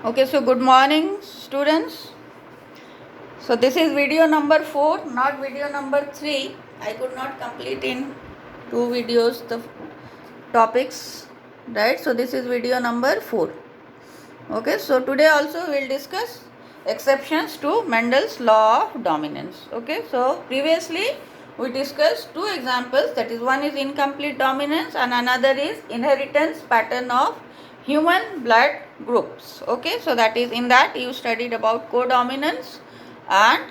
Okay, so good morning, students. So this is video number 4, not video number 3. I could not complete in 2 videos the topics, right? So this is video number 4. Okay, so today also we will discuss exceptions to Mendel's law of dominance. Okay, so previously we discussed 2 examples, that is, one is incomplete dominance and another is inheritance pattern of human blood groups. Okay, so that is, in that you studied about codominance and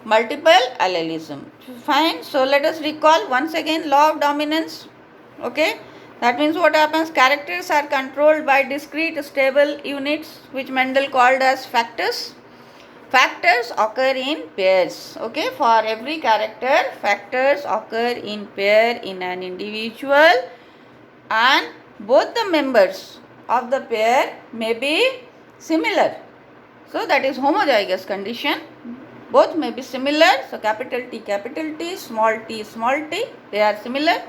multiple allelism. Fine, so let us recall once again law of dominance. Okay, that means what happens? Characters are controlled by discrete stable units which Mendel called as factors. Factors occur in pairs. Okay, for every character, factors occur in pair in an individual, and both the members of the pair may be similar. So that is homozygous condition. Both may be similar. So capital T, small t, they are similar,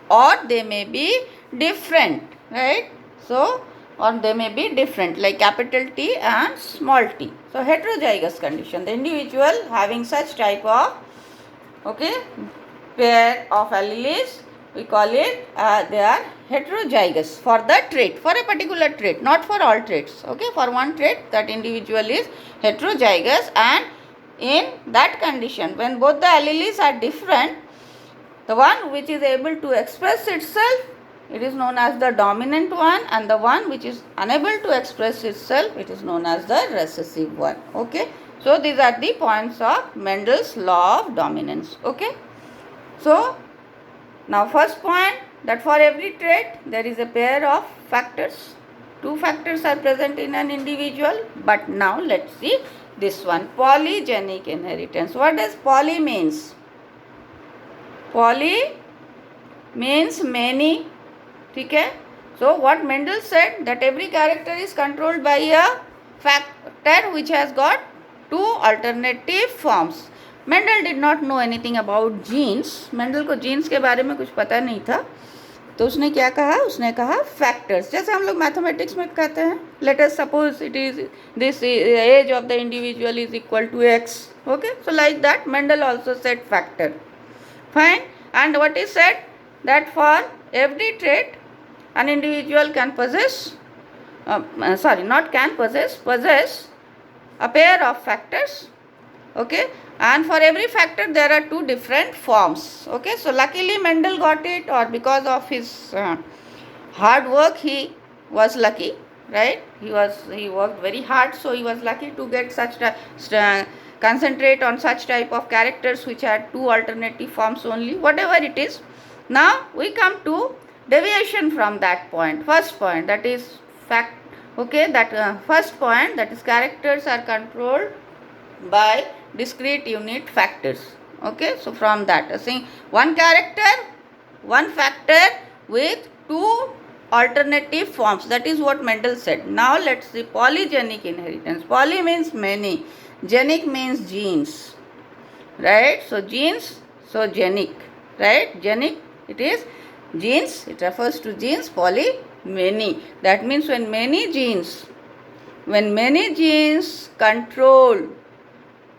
or they may be different, right? So, or they may be different, like capital T and small t. So heterozygous condition, the individual having such type of pair of alleles, we call it they are heterozygous for the trait, for a particular trait, not for all traits. Okay, for one trait that individual is heterozygous, and in that condition when both the alleles are different, the one which is able to express itself, it is known as the dominant one, and the one which is unable to express itself, it is known as the recessive one. Okay, so these are the points of Mendel's law of dominance. Okay, so now first point, that for every trait there is a pair of factors. 2 factors are present in an individual. But now let's see this one, polygenic inheritance. What does poly means? Poly means many. Okay? So what Mendel said, that every character is controlled by a factor which has got 2 alternative forms. Mendel did not know anything about genes. Mendel को genes के बारे में कुछ पता नहीं था, तो उसने क्या कहा? उसने कहा factors. जैसे हम लोग मैथमेटिक्स में कहते हैं, let us suppose it is this age of the individual is equal to x. Okay, so like that Mendel also said factor. Fine. And what is said, that for every trait an individual can possess possess a pair of factors. Okay, and for every factor there are 2 different forms. Okay, so luckily Mendel got it, or because of his hard work he was lucky, right? He worked very hard, so he was lucky to get such concentrate on such type of characters which had 2 alternative forms only, whatever it is. Now we come to deviation from that point. First point, that is first point, that is characters are controlled by discrete unit factors. Okay, so from that, see, one character, one factor with 2 alternative forms. That is what Mendel said. Now let's see polygenic inheritance. Poly means many, genic means genes, right? So genes, so genic, right? Genic, it is genes, it refers to genes. Poly, many. That means when many genes control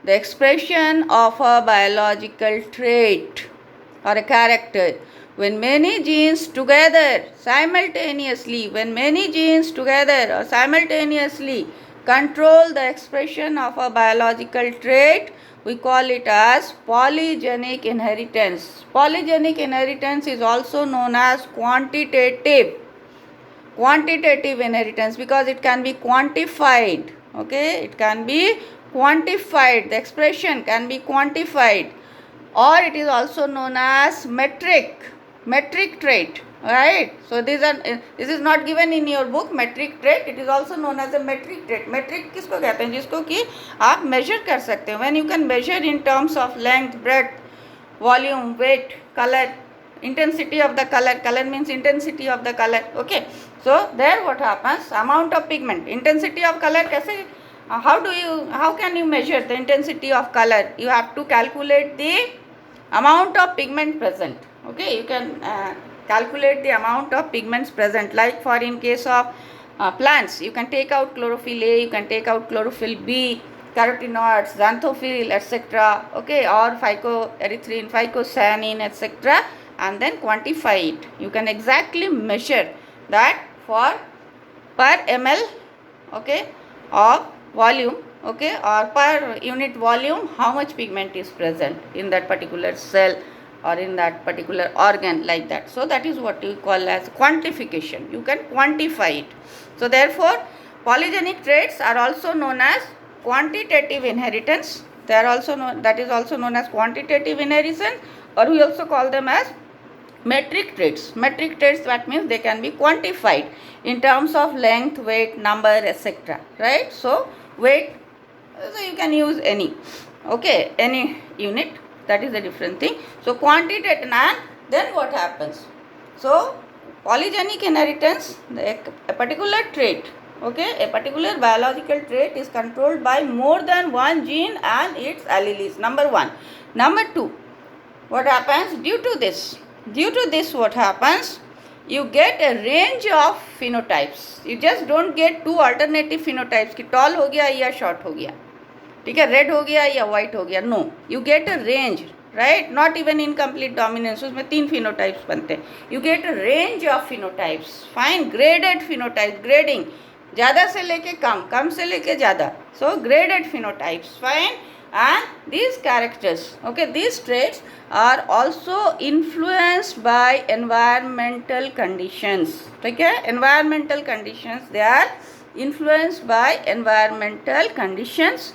the expression of a biological trait or a character, when many genes together simultaneously control the expression of a biological trait, we call it as polygenic inheritance. Polygenic inheritance is also known as quantitative inheritance, because it can be quantified. Okay, it can be quantified, the expression can be quantified, or it is also known as metric trait, right? So this is not given in your book, metric trait. It is also known as a metric trait. Metric किसको कहते हैं? जिसको कि आप measure कर सकते हो. When you can measure in terms of length, breadth, volume, weight, color, intensity of the color means intensity of the color. Okay, so there what happens, amount of pigment, intensity of color कैसे, how can you measure the intensity of color? You have to calculate the amount of pigment present. Okay, you can calculate the amount of pigments present. Like for in case of plants, you can take out chlorophyll A, you can take out chlorophyll B, carotenoids, xanthophyll, etc. Okay, or phycoerythrin, phycocyanin, etc. And then quantify it. You can exactly measure that for per ml, okay, of volume, okay, or per unit volume, how much pigment is present in that particular cell or in that particular organ, like that. So that is what you call as quantification. You can quantify it. So therefore, polygenic traits are also known as quantitative inheritance. They are also known, that is also known as quantitative inheritance, or we also call them as metric traits. Metric traits, that means they can be quantified in terms of length, weight, number, etc. Right? So weight, so you can use any, okay, any unit. That is a different thing. So quantitative, and then what happens? So polygenic inheritance, a particular trait, okay, a particular biological trait is controlled by more than one gene and its alleles. Number one. Number two, what happens due to this? Due to this, what happens? You get a range of phenotypes. You just don't get two alternative phenotypes कि tall हो गया या short हो गया, ठीक है, red हो गया या वाइट हो गया. No, you get a range, right, not even incomplete dominance, उसमें 3 फिनोटाइप्स बनते हैं. You get a range of phenotypes, fine, graded phenotypes, grading, ज़्यादा से लेके कम, कम से लेके ज़्यादा. So graded phenotypes, fine. And these characters, okay, these traits are also influenced by environmental conditions. Okay, environmental conditions, they are influenced by environmental conditions.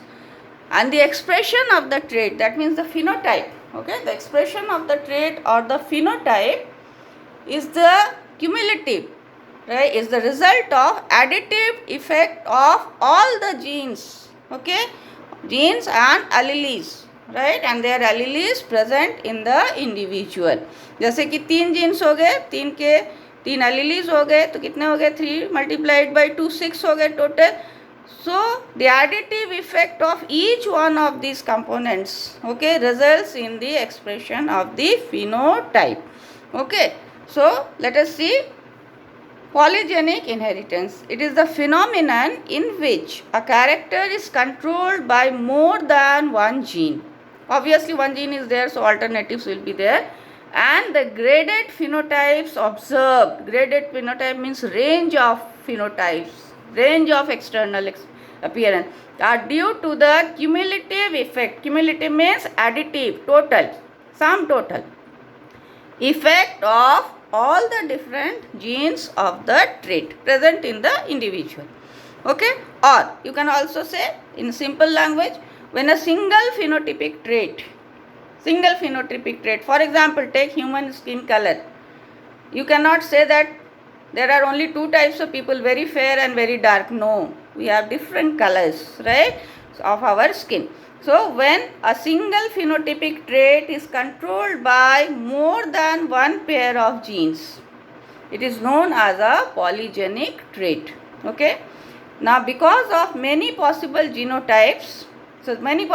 And the expression of the trait, that means the phenotype, okay, the expression of the trait or the phenotype is the cumulative, right, is the result of additive effect of all the genes, okay, genes and alleles, right, and their alleles present in the individual. जैसे कि 3 jeans हो गए, 3 के 3 alleles हो गए, तो कितने हो गए? 3 multiplied by 2, 6 हो गए total. So the additive effect of each one of these components, okay, results in the expression of the phenotype. Okay, so let us see polygenic inheritance. It is the phenomenon in which a character is controlled by more than one gene. Obviously one gene is there, so alternatives will be there. And the graded phenotypes observed, graded phenotype means range of phenotypes, range of external appearance, are due to the cumulative effect. Cumulative means additive, total, sum total effect of all the different genes of the trait present in the individual. Okay, or you can also say in simple language, when a single phenotypic trait, for example, take human skin color. You cannot say that there are only 2 types of people, very fair and very dark. No, we have different colors, right, of our skin. So when a single phenotypic trait is controlled by more than one pair of genes, it is known as a polygenic trait. Okay, now because of many possible genotypes, so many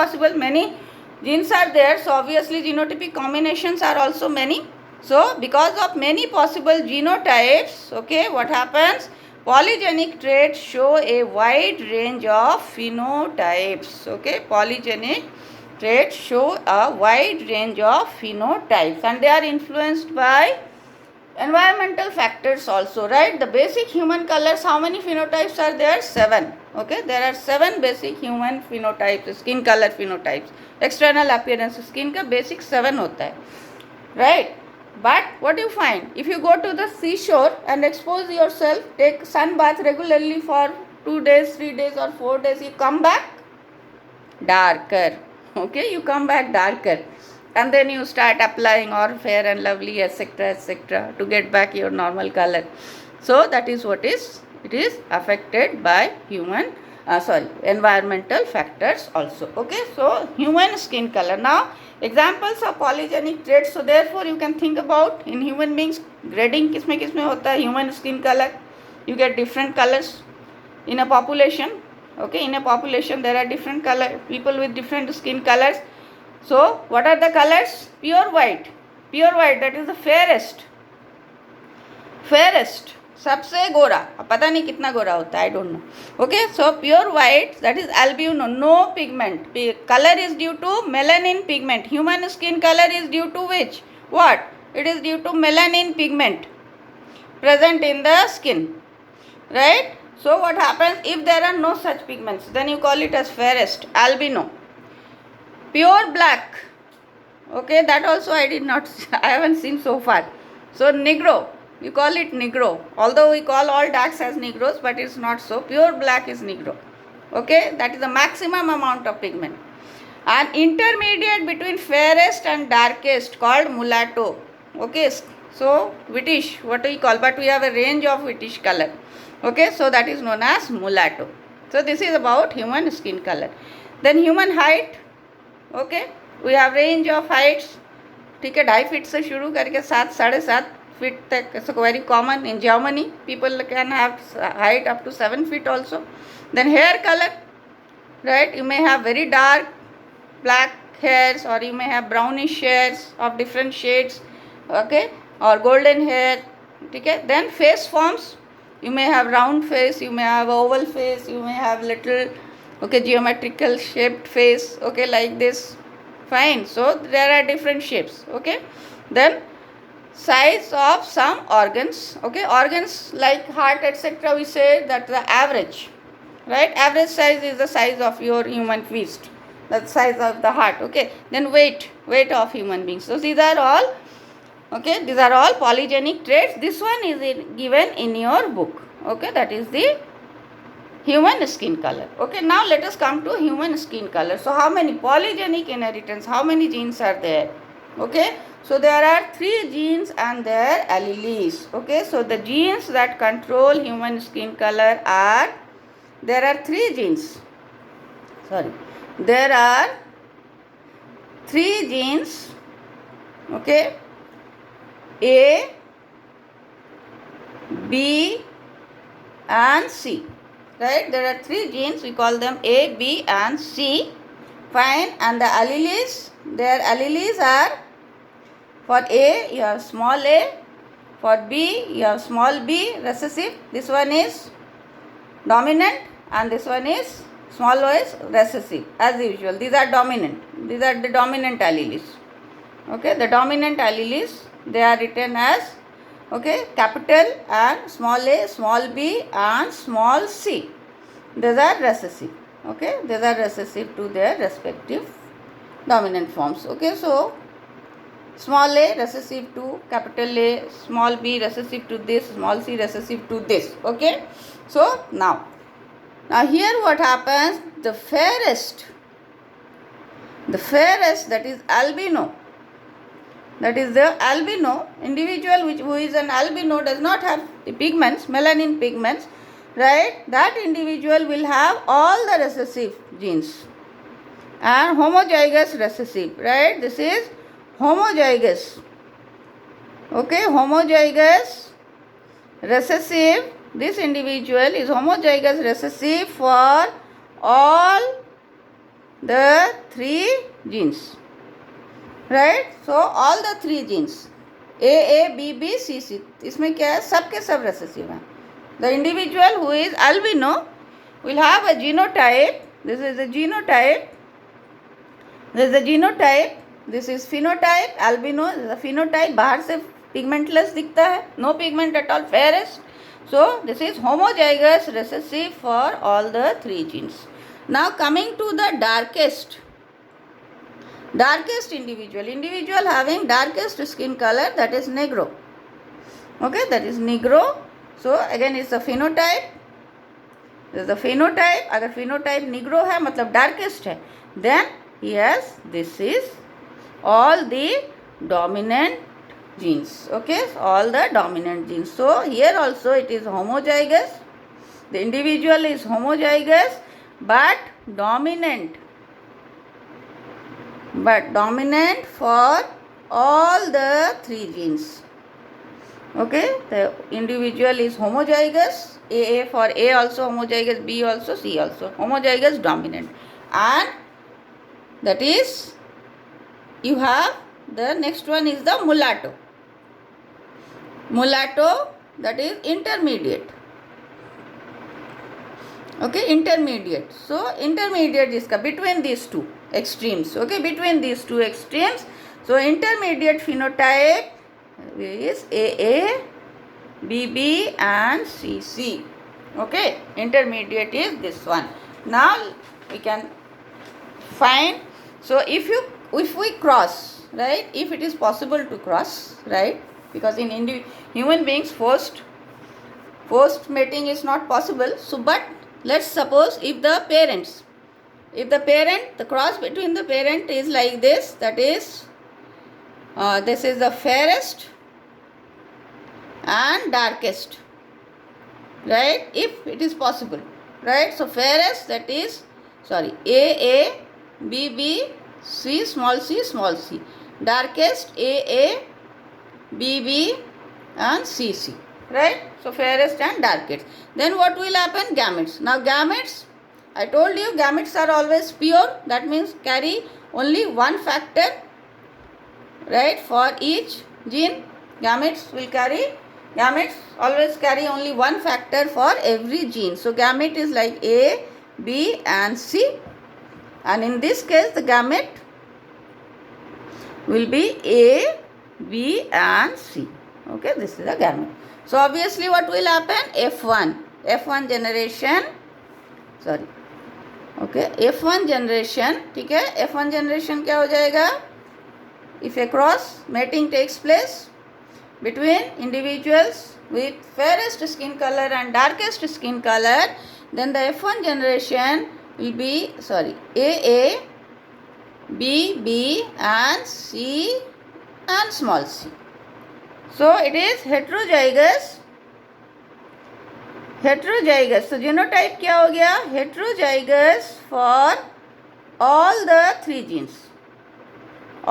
genes are there, so obviously genotypic combinations are also many. So because of many possible genotypes, okay, what happens? Polygenic traits show a wide range of phenotypes. Okay, polygenic traits show a wide range of phenotypes, and they are influenced by environmental factors also, right? The basic human colors, how many phenotypes are there? 7. Okay, there are 7 basic human phenotypes, skin color phenotypes. External appearance, skin का basic 7 होता है, right? But what do you find? If you go to the seashore and expose yourself, take sun bath regularly for 2 days, 3 days or 4 days, you come back darker. Okay, you come back darker. And then you start applying or Fair and Lovely, etc., to get back your normal color. So that is what is, it is affected by environmental factors also. Okay, so human skin color. Now examples of polygenic traits. So therefore you can think about in human beings, grading किसमें होता है? Human skin color, you get different colors in a population. Okay, in a population there are different color people with different skin colors. So what are the colors? Pure white, that is the fairest. Fairest, सबसे गोरा, पता नहीं कितना गोरा होता है, I don't know. Okay, so pure white, that is albino, no pigment. Colour is due to melanin pigment. Human skin colour is due to which? What? It is due to melanin pigment present in the skin, right? So what happens if there are no such pigments? Then you call it as fairest, albino. Pure black, okay, that also I did not, I haven't seen so far. So negro, you call it negro, although we call all darks as negros, but it's not so. Pure black is negro, okay, that is the maximum amount of pigment. An intermediate between fairest and darkest called mulatto, okay. So whitish, what we call, but we have a range of whitish color, okay, so that is known as mulatto. So this is about human skin color. Then human height, okay, we have range of heights, ठीक है, 2.5 feet से शुरू करके 7 7.5 feet तक. So very common in Germany, people can have height up to 7 feet also. Then hair color, right, you may have very dark black hairs, or you may have brownish hairs of different shades, okay, or golden hair, okay. Then face forms, you may have round face, you may have oval face, you may have little, okay, geometrical shaped face, okay, like this, fine. So there are different shapes, okay. Then size of some organs, okay, organs like heart etc, we say that the average, right, average size is the size of your human fist, the size of the heart, okay. Then weight of human beings. So these are all, okay, these are all polygenic traits. This one is given in your book, okay, that is the human skin color. Okay, now let us come to human skin color. So how many polygenic inheritance, how many genes are there? Okay, so there are 3 genes and their alleles. Okay, so the genes that control human skin color are, there are 3 genes, sorry, there are 3 genes, okay, A, B and C, right, there are 3 genes, we call them A, B and C, fine. And the alleles, their alleles are, for A you have small a, for B you have small b, recessive, this one is dominant and this one is small o is recessive, as usual. These are dominant, these are the dominant alleles, okay. The dominant alleles, they are written as, okay, capital and small a, small b and small c. These are recessive, okay, these are recessive to their respective dominant forms, okay. So small a recessive to capital A, small b recessive to this, small c recessive to this, okay. So now here what happens, the fairest, that is albino, that is the albino individual, who is an albino, does not have the pigments, melanin pigments, right, that individual will have all the recessive genes and homozygous recessive, right, this is homozygous, okay, homozygous recessive. This individual is homozygous recessive for all the 3 genes, right. So all the 3 genes A, B, B, C, C, इसमें क्या है, सब के सब recessive हैं. The individual who is albino will have a genotype, this is the genotype, this is the genotype, this is phenotype, albino is the phenotype, बाहर से pigmentless दिखता है, no pigment at all, fairest. So this is homozygous recessive for all the 3 genes. Now coming to the darkest individual having darkest skin color, that is negro, okay, that is negro. So again it's the phenotype, this is the phenotype. अगर phenotype negro है मतलब darkest है, then yes, this is all the dominant genes, okay, all the dominant genes. So here also it is homozygous, the individual is homozygous but dominant for all the 3 genes, okay. The individual is homozygous, A for A also homozygous, B also, C also homozygous, dominant. And that is, you have the next one is the mulatto. that is intermediate. Okay, intermediate. So intermediate is between these two extremes. Okay, between these two extremes. So intermediate phenotype is AA, BB and CC. Okay, intermediate is this one. Now we can find. So if we cross, right, if it is possible to cross, right, because in human beings forced mating is not possible. So but let's suppose if the cross between the parent is like this, that is this is the fairest and darkest, right, if it is possible, right. So fairest, that is AA, BB, C, small c, darkest AA, BB and CC, right. So fairest and darkest. Then what will happen? Gametes. Now gametes, I told you gametes are always pure, that means carry only one factor, right, for each gene. Gametes always carry only one factor for every gene. So gamete is like A, B and C, and in this case the gamete will be A, B and C. Okay, this is the gamete. So obviously what will happen? F1 generation, okay, F1 generation, ठीक है. F1 generation क्या हो जाएगा? If a cross mating takes place between individuals with fairest skin color and darkest skin color, then the F1 generation will be AA, B and C and small c. So it is heterozygous. So genotype क्या हो गया? Heterozygous for all the three genes. The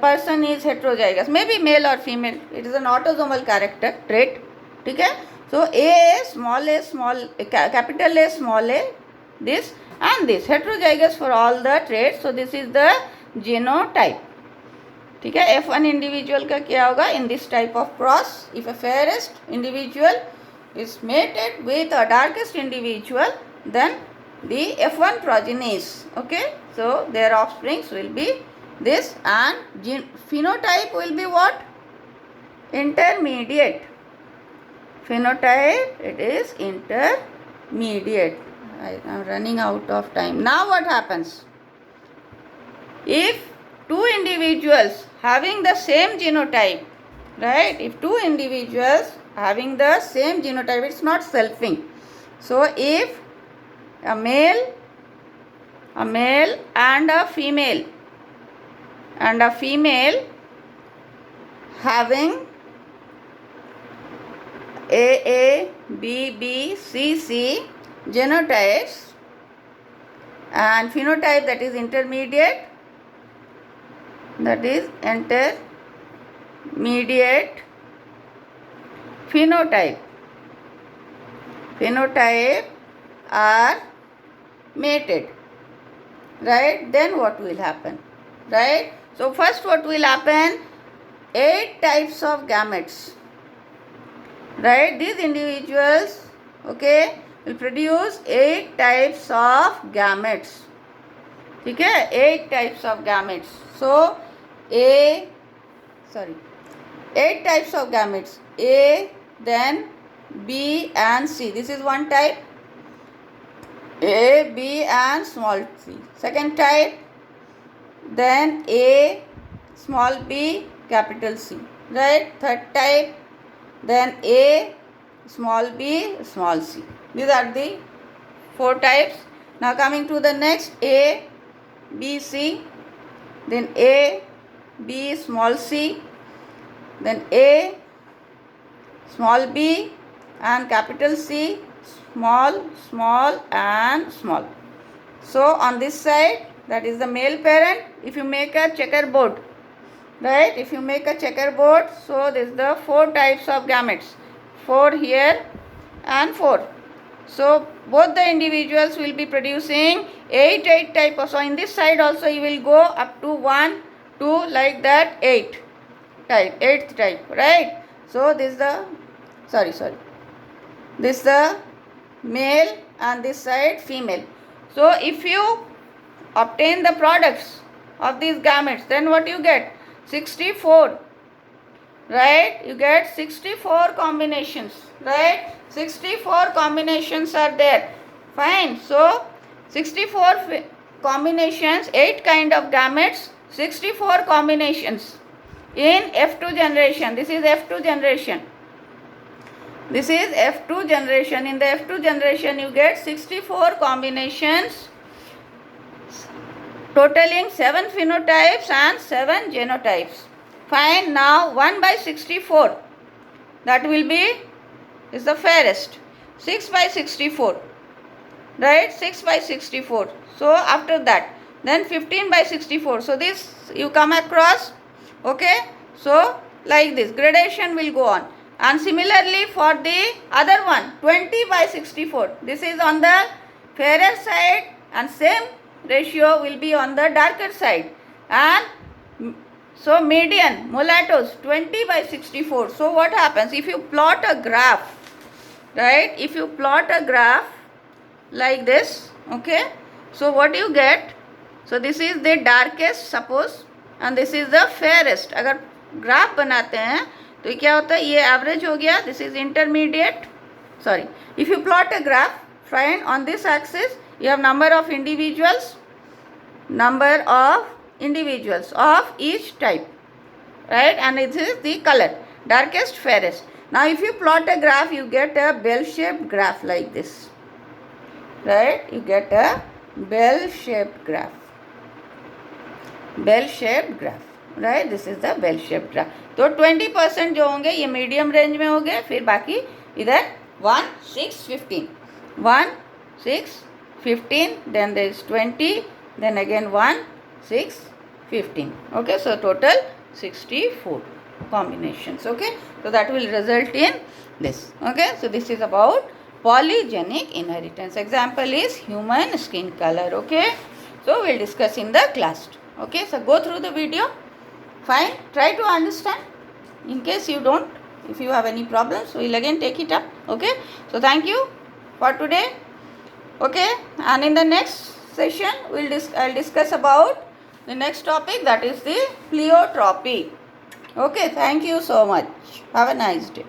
person is heterozygous, maybe male or female. It is an autosomal character trait. ठीक है. So A, small a, capital A, small a, this and this, heterozygous for all the traits. So this is the genotype. ठीक है. F1 individual का क्या होगा? In this type of cross, if a fairest individual is mated with a darkest individual, then the F1 progenies, okay, so their offsprings will be this, and phenotype will be what? Intermediate. Phenotype, it is intermediate. I am running out of time. Now what happens? If two individuals having the same genotype, right, if two individuals having the same genotype, it's not selfing. So if a male and a female having AA, BB, CC genotypes and phenotype, that is intermediate, phenotype are mated, right, then what will happen, right? So first what will happen? 8 types of gametes, right? These individuals, okay, will produce 8 types of gametes. ठीक है, 8 types of gametes. So 8 types of gametes, A, then B and C. This is one type, A, B and small c. Second type, then A, small b, capital C, right? Third type, then A, small b, small c. These are the 4 types. Now coming to the next, A, B, C, then A, B, small c, then A, small b and capital C, small and small. So on this side, that is the male parent. If you make a checkerboard, right, so this is the 4 types of gametes, 4 here and 4. So both the individuals will be producing 8 types. So in this side also you will go up to 1, 2, like that, 8th type, right? So this is the, sorry, this is the male and this side female. So if you obtain the products of these gametes, then what you get? 64, right? You get 64 combinations, right? 64 combinations are there. Fine. So 64 combinations, 8 kind of gametes, 64 combinations in F2 generation. This is F2 generation. This is F2 generation. In the F2 generation, you get 64 combinations, totaling 7 phenotypes and 7 genotypes. Fine. Now 1 by 64, that will be, is the fairest. 6 by 64, right? 6 by 64. So after that, then 15 by 64. So this you come across, okay? So like this, gradation will go on. And similarly for the other one, 20 by 64. This is on the fairer side and same ratio will be on the darker side. And so median, mulattoes, 20 by 64. So what happens? If you plot a graph, right? If you plot a graph like this, okay? So what you get? So this is the darkest, suppose, and this is the fairest. अगर graph बनाते हैं तो ये क्या होता है? ये average हो गया. This is intermediate. Sorry. If you plot a graph, fine, on this axis you have number of individuals of each type, right? And it is the color, darkest, fairest. Now if you plot a graph, you get a bell-shaped graph like this, right? You get a bell-shaped graph, right? This is the bell-shaped graph. तो 20% जो होंगे ये medium range में हो गए. फिर बाकी इधर 1, 6, 15, 1, 6, 15, then there is 20, then again 1, 6, 15. Okay, so total 64 combinations. Okay, so that will result in this. Okay, so this is about polygenic inheritance. Example is human skin color. Okay, so we'll discuss in the class. Okay, so go through the video. Fine, try to understand. In case you don't, if you have any problems, we'll again take it up. Okay, so thank you for today. Okay, and in the next session I'll discuss about the next topic, that is the pleiotropy. Okay, thank you so much. Have a nice day.